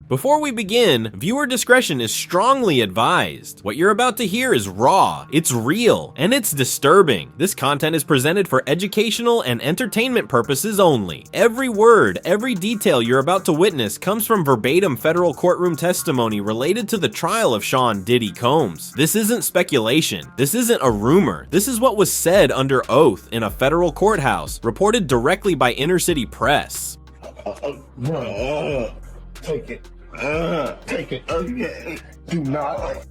Before we begin, viewer discretion is strongly advised. What you're about to hear is raw, it's real, and it's disturbing. This content is presented for educational and entertainment purposes only. Every word, every detail you're about to witness comes from verbatim federal courtroom testimony related to the trial of Sean Diddy Combs. This isn't speculation. This isn't a rumor. This is what was said under oath in a federal courthouse, reported directly by inner city press. Take it. Take it. Okay. Do not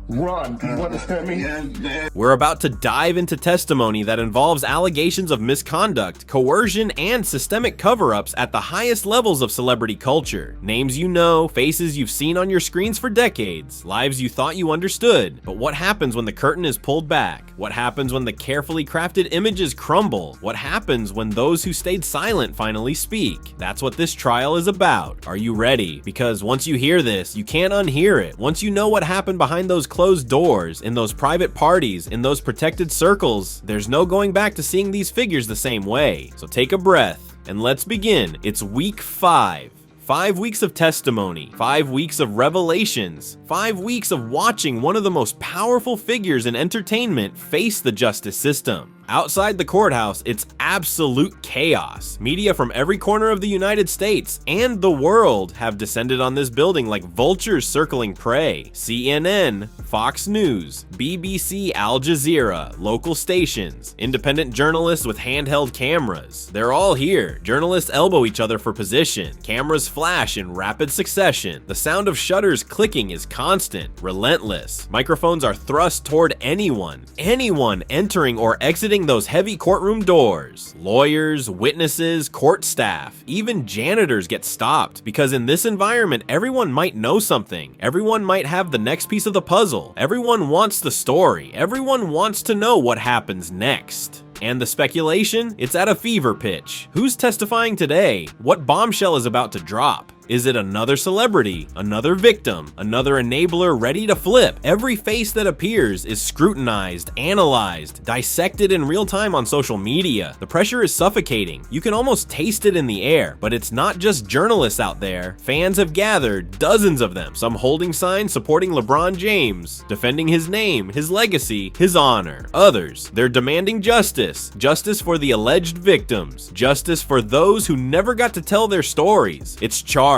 run. Do you understand me? We're about to dive into testimony that involves allegations of misconduct, coercion, and systemic cover-ups at the highest levels of celebrity culture. Names you know, faces you've seen on your screens for decades, lives you thought you understood. But what happens when the curtain is pulled back? What happens when the carefully crafted images crumble? What happens when those who stayed silent finally speak? That's what this trial is about. Are you ready? Because once you hear this, you can't unhear it. Once you know what happened behind those closed doors, in those private parties, in those protected circles, there's no going back to seeing these figures the same way. So take a breath and let's begin. It's week 5. 5 weeks of testimony, 5 weeks of revelations, 5 weeks of watching one of the most powerful figures in entertainment face the justice system. Outside the courthouse, it's absolute chaos. Media from every corner of the United States and the world have descended on this building like vultures circling prey. CNN, Fox News, BBC, Al Jazeera, local stations, independent journalists with handheld cameras. They're all here. Journalists elbow each other for position. Cameras flash in rapid succession. The sound of shutters clicking is constant, relentless. Microphones are thrust toward anyone entering or exiting those heavy courtroom doors. Lawyers, witnesses, court staff, even janitors get stopped because in this environment, everyone might know something. Everyone might have the next piece of the puzzle. Everyone wants the story. Everyone wants to know what happens next. And the speculation? It's at a fever pitch. Who's testifying today? What bombshell is about to drop? Is it another celebrity, another victim, another enabler ready to flip? Every face that appears is scrutinized, analyzed, dissected in real time on social media. The pressure is suffocating. You can almost taste it in the air, but it's not just journalists out there. Fans have gathered, dozens of them, some holding signs supporting LeBron James, defending his name, his legacy, his honor. Others, they're demanding justice. Justice for the alleged victims. Justice for those who never got to tell their stories. It's charged.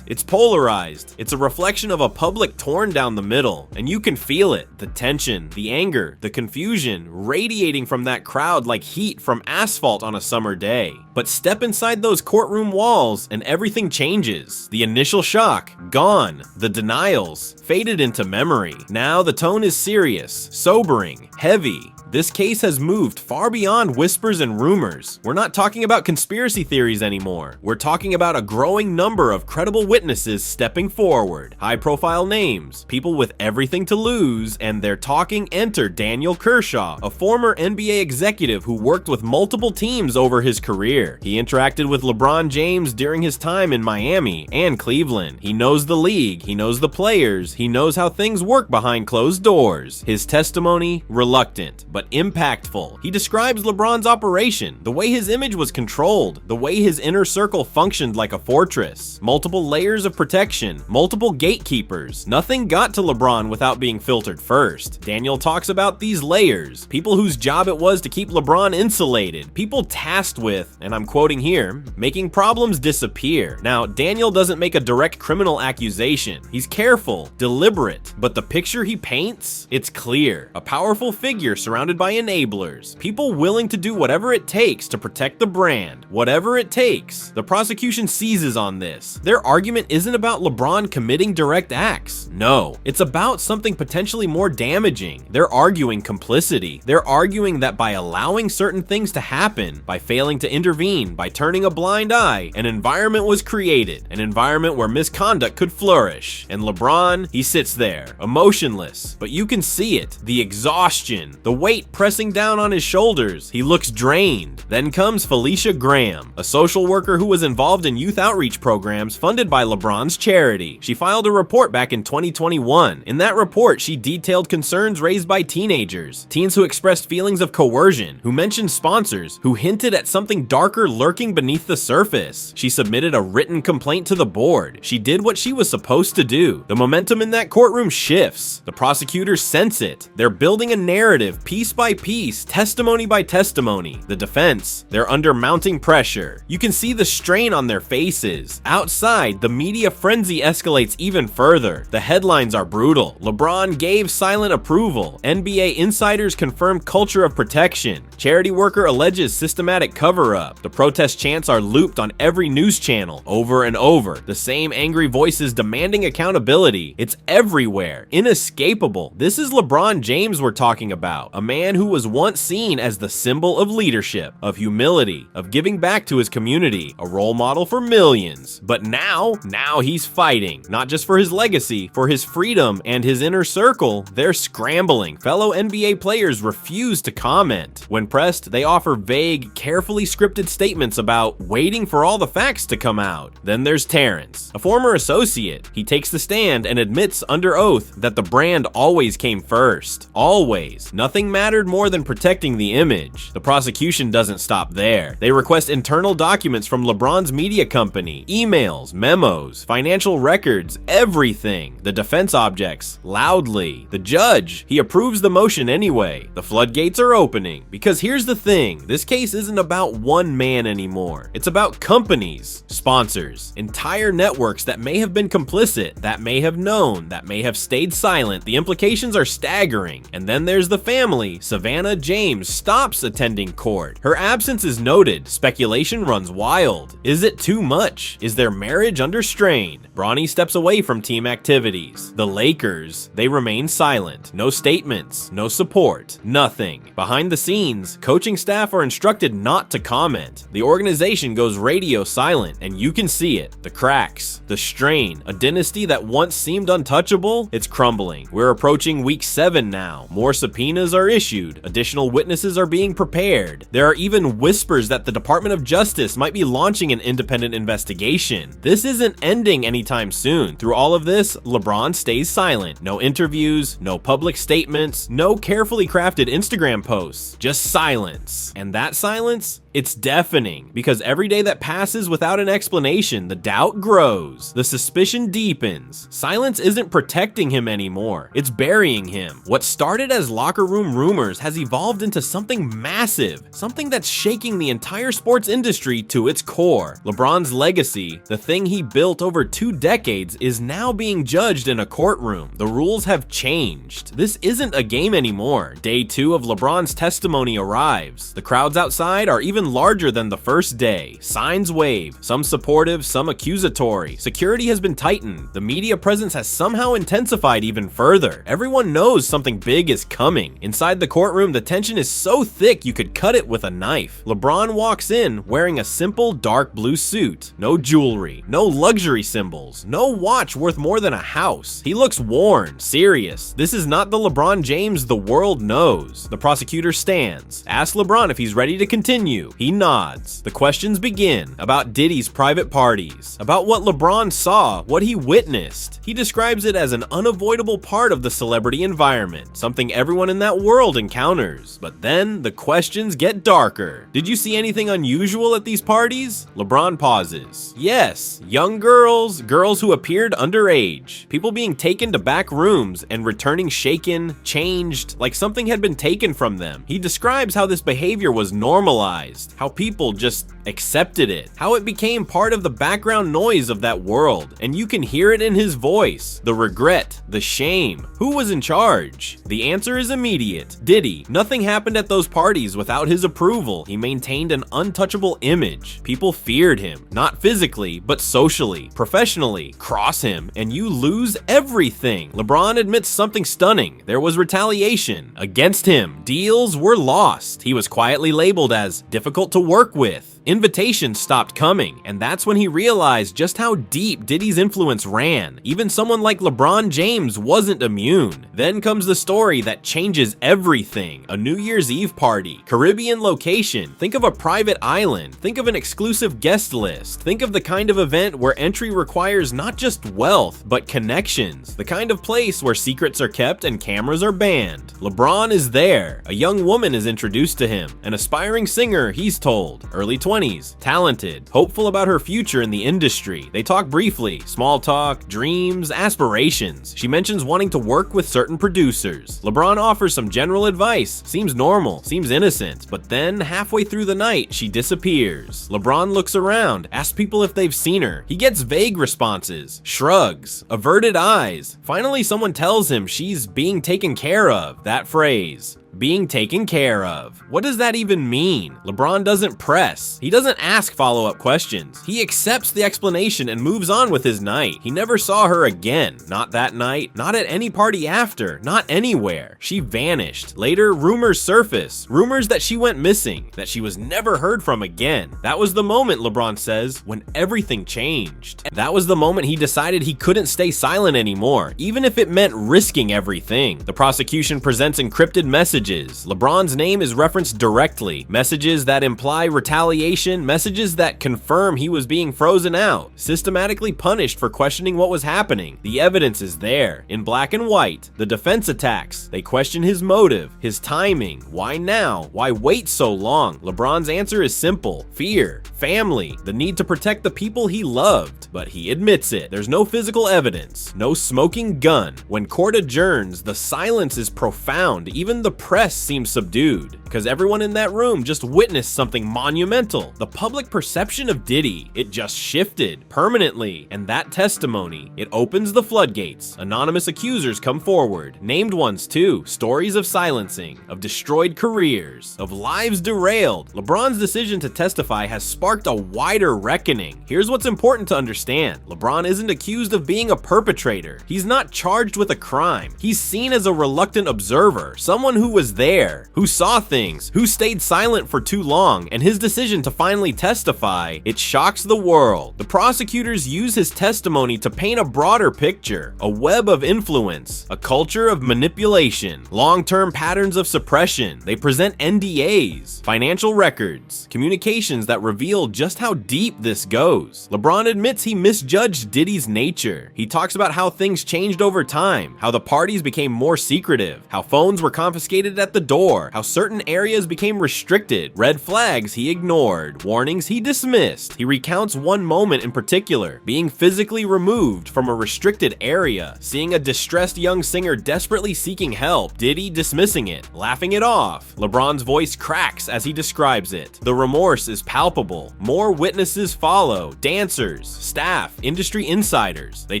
It's polarized. It's a reflection of a public torn down the middle, and you can feel it. The tension, the anger, the confusion radiating from that crowd like heat from asphalt on a summer day. But step inside those courtroom walls and everything changes. The initial shock, gone. The denials, faded into memory. Now the tone is serious, sobering, heavy. This case has moved far beyond whispers and rumors. We're not talking about conspiracy theories anymore. We're talking about a growing number of credible witnesses stepping forward. High-profile names, people with everything to lose, and they're talking enter Daniel Kershaw, a former NBA executive who worked with multiple teams over his career. He interacted with LeBron James during his time in Miami and Cleveland. He knows the league, he knows the players, he knows how things work behind closed doors. His testimony, reluctant, but impactful. He describes LeBron's operation, the way his image was controlled, the way his inner circle functioned like a fortress. Multiple layers of protection, multiple gatekeepers. Nothing got to LeBron without being filtered first. Daniel talks about these layers, people whose job it was to keep LeBron insulated, people tasked with, and I'm quoting here, making problems disappear. Now, Daniel doesn't make a direct criminal accusation. He's careful, deliberate, but the picture he paints, it's clear. A powerful figure surrounded by enablers, people willing to do whatever it takes to protect the brand, whatever it takes. The prosecution seizes on this. Their argument isn't about LeBron committing direct acts. No, it's about something potentially more damaging. They're arguing complicity. They're arguing that by allowing certain things to happen, by failing to intervene, by turning a blind eye, an environment was created, an environment where misconduct could flourish. And LeBron, he sits there, emotionless, but you can see it, the exhaustion, the weight weight pressing down on his shoulders. He looks drained. Then comes Felicia Graham, a social worker who was involved in youth outreach programs funded by LeBron's charity. She filed a report back in 2021. In that report, she detailed concerns raised by teenagers, teens who expressed feelings of coercion, who mentioned sponsors, who hinted at something darker lurking beneath the surface. She submitted a written complaint to the board. She did what she was supposed to do. The momentum in that courtroom shifts. The prosecutors sense it. They're building a narrative piece by piece, testimony by testimony. The defense, they're under mounting pressure. You can see the strain on their faces. Outside, the media frenzy escalates even further. The headlines are brutal. LeBron gave silent approval. NBA insiders confirm culture of protection. Charity worker alleges systematic cover-up. The protest chants are looped on every news channel over and over. The same angry voices demanding accountability. It's everywhere. Inescapable. This is LeBron James we're talking about. A man who was once seen as the symbol of leadership, of humility, of giving back to his community, a role model for millions. But now he's fighting, not just for his legacy, for his freedom and his inner circle. They're scrambling. Fellow NBA players refuse to comment. When pressed, they offer vague, carefully scripted statements about waiting for all the facts to come out. Then there's Terrence, a former associate. He takes the stand and admits under oath that the brand always came first. Always. Nothing mattered more than protecting the image. The prosecution doesn't stop there. They request internal documents from LeBron's media company, emails, memos, financial records, everything. The defense objects loudly. The judge, he approves the motion anyway. The floodgates are opening. Because here's the thing, this case isn't about one man anymore. It's about companies, sponsors, entire networks that may have been complicit, that may have known, that may have stayed silent. The implications are staggering. And then there's the family. Savannah James stops attending court. Her absence is noted. Speculation runs wild. Is it too much? Is their marriage under strain? Bronny steps away from team activities. The Lakers, they remain silent. No statements, no support, nothing. Behind the scenes, coaching staff are instructed not to comment. The organization goes radio silent, and you can see it. The cracks, the strain, a dynasty that once seemed untouchable, it's crumbling. We're approaching week 7 now. More subpoenas are issued. Additional witnesses are being prepared. There are even whispers that the Department of Justice might be launching an independent investigation. This isn't ending anytime soon. Through all of this, LeBron stays silent. No interviews, no public statements, no carefully crafted Instagram posts, just silence. And that silence, it's deafening, because every day that passes without an explanation, the doubt grows, the suspicion deepens. Silence isn't protecting him anymore, it's burying him. What started as locker room rumors has evolved into something massive, something that's shaking the entire sports industry to its core. LeBron's legacy, the thing he built over 2 decades, is now being judged in a courtroom. The rules have changed. This isn't a game anymore. Day 2 of LeBron's testimony arrives. The crowds outside are even larger than the first day. Signs wave, some supportive, some accusatory. Security has been tightened. The media presence has somehow intensified even further. Everyone knows something big is coming. Inside the courtroom, the tension is so thick you could cut it with a knife. LeBron walks in wearing a simple dark blue suit. No jewelry, no luxury symbols, no watch worth more than a house. He looks worn, serious. This is not the LeBron James the world knows. The prosecutor stands, asks LeBron if he's ready to continue. He nods. The questions begin about Diddy's private parties, about what LeBron saw, what he witnessed. He describes it as an unavoidable part of the celebrity environment, something everyone in that world encounters. But then the questions get darker. Did you see anything unusual at these parties? LeBron pauses. Yes, young girls, girls who appeared underage, people being taken to back rooms and returning shaken, changed, like something had been taken from them. He describes how this behavior was normalized, how people just accepted it, how it became part of the background noise of that world, and you can hear it in his voice. The regret, the shame. Who was in charge? The answer is immediate. Diddy. Nothing happened at those parties without his approval. He maintained an untouchable image. People feared him, not physically, but socially, professionally. Cross him, and you lose everything. LeBron admits something stunning. There was retaliation against him. Deals were lost. He was quietly labeled as difficult to work with. Invitations stopped coming, and that's when he realized just how deep Diddy's influence ran. Even someone like LeBron James wasn't immune. Then comes the story that changes everything. A New Year's Eve party, Caribbean location, think of a private island, think of an exclusive guest list, think of the kind of event where entry requires not just wealth, but connections, the kind of place where secrets are kept and cameras are banned. LeBron is there. A young woman is introduced to him, an aspiring singer, he's told, early 20s, talented, hopeful about her future in the industry. They talk briefly, small talk, dreams, aspirations. She mentions wanting to work with certain producers. LeBron offers some general advice, seems normal, seems innocent, but then halfway through the night, she disappears. LeBron looks around, asks people if they've seen her. He gets vague responses, shrugs, averted eyes. Finally, someone tells him she's being taken care of. That phrase, being taken care of. What does that even mean? LeBron doesn't press. He doesn't ask follow-up questions. He accepts the explanation and moves on with his night. He never saw her again. Not that night, not at any party after, not anywhere. She vanished. Later, rumors surface. Rumors that she went missing, that she was never heard from again. That was the moment, LeBron says, when everything changed. That was the moment he decided he couldn't stay silent anymore, even if it meant risking everything. The prosecution presents encrypted messages. LeBron's name is referenced directly. Messages that imply retaliation, messages that confirm he was being frozen out, systematically punished for questioning what was happening. The evidence is there, in black and white. The defense attacks. They question his motive, his timing. Why now? Why wait so long? LeBron's answer is simple: fear, family, the need to protect the people he loved. But he admits it. There's no physical evidence, no smoking gun. When court adjourns, the silence is profound. Even the press seems subdued, because everyone in that room just witnessed something monumental. The public perception of Diddy, it just shifted permanently, and that testimony, it opens the floodgates. Anonymous accusers come forward, named ones too, stories of silencing, of destroyed careers, of lives derailed. LeBron's decision to testify has sparked a wider reckoning. Here's what's important to understand. LeBron isn't accused of being a perpetrator. He's not charged with a crime. He's seen as a reluctant observer, someone who was there, who saw things, who stayed silent for too long, and his decision to finally testify, it shocks the world. The prosecutors use his testimony to paint a broader picture, a web of influence, a culture of manipulation, long-term patterns of suppression. They present NDAs, financial records, communications that reveal just how deep this goes. LeBron admits he misjudged Diddy's nature. He talks about how things changed over time, how the parties became more secretive, how phones were confiscated at the door, how certain areas became restricted, red flags he ignored, warnings he dismissed. He recounts one moment in particular, being physically removed from a restricted area, seeing a distressed young singer desperately seeking help, Diddy dismissing it, laughing it off. LeBron's voice cracks as he describes it. The remorse is palpable. More witnesses follow, dancers, staff, industry insiders. They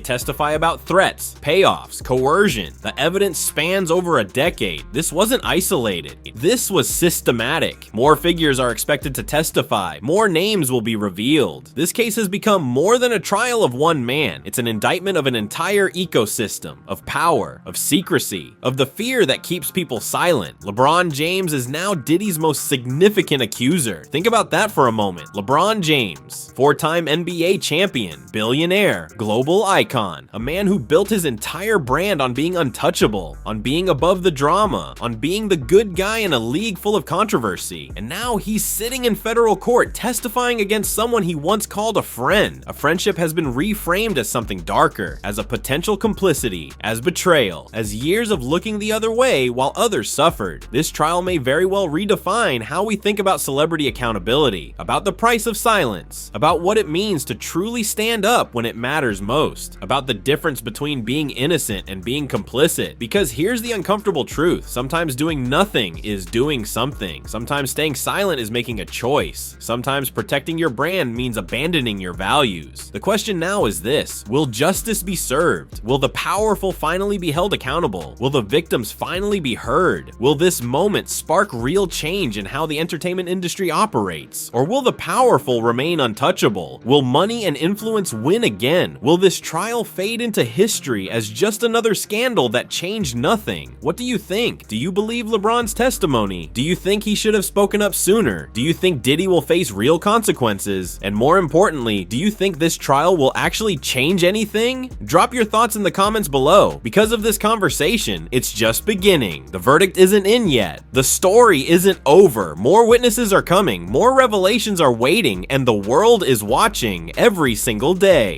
testify about threats, payoffs, coercion. The evidence spans over a decade. This wasn't isolated. This was systematic. More figures are expected to testify. More names will be revealed. This case has become more than a trial of one man. It's an indictment of an entire ecosystem, of power, of secrecy, of the fear that keeps people silent. LeBron James is now Diddy's most significant accuser. Think about that for a moment. LeBron James, four-time NBA champion, billionaire, global icon, a man who built his entire brand on being untouchable, on being above the drama, on being the good guy in a league full of controversy. And now he's sitting in federal court testifying against someone he once called a friend. A friendship has been reframed as something darker, as a potential complicity, as betrayal, as years of looking the other way while others suffered. This trial may very well redefine how we think about celebrity accountability, about the price of silence, about what it means to truly stand up when it matters most, about the difference between being innocent and being complicit. Because here's the uncomfortable truth. Sometimes doing nothing is doing something. Sometimes staying silent is making a choice. Sometimes protecting your brand means abandoning your values. The question now is this: will justice be served? Will the powerful finally be held accountable? Will the victims finally be heard? Will this moment spark real change in how the entertainment industry operates? Or will the powerful remain untouchable? Will money and influence win again? Will this trial fade into history as just another scandal that changed nothing? What do you think? Do you believe believe LeBron's testimony? Do you think he should have spoken up sooner? Do you think Diddy will face real consequences? And more importantly, do you think this trial will actually change anything? Drop your thoughts in the comments below. Because of this conversation, it's just beginning. The verdict isn't in yet. The story isn't over. More witnesses are coming, more revelations are waiting, and the world is watching every single day.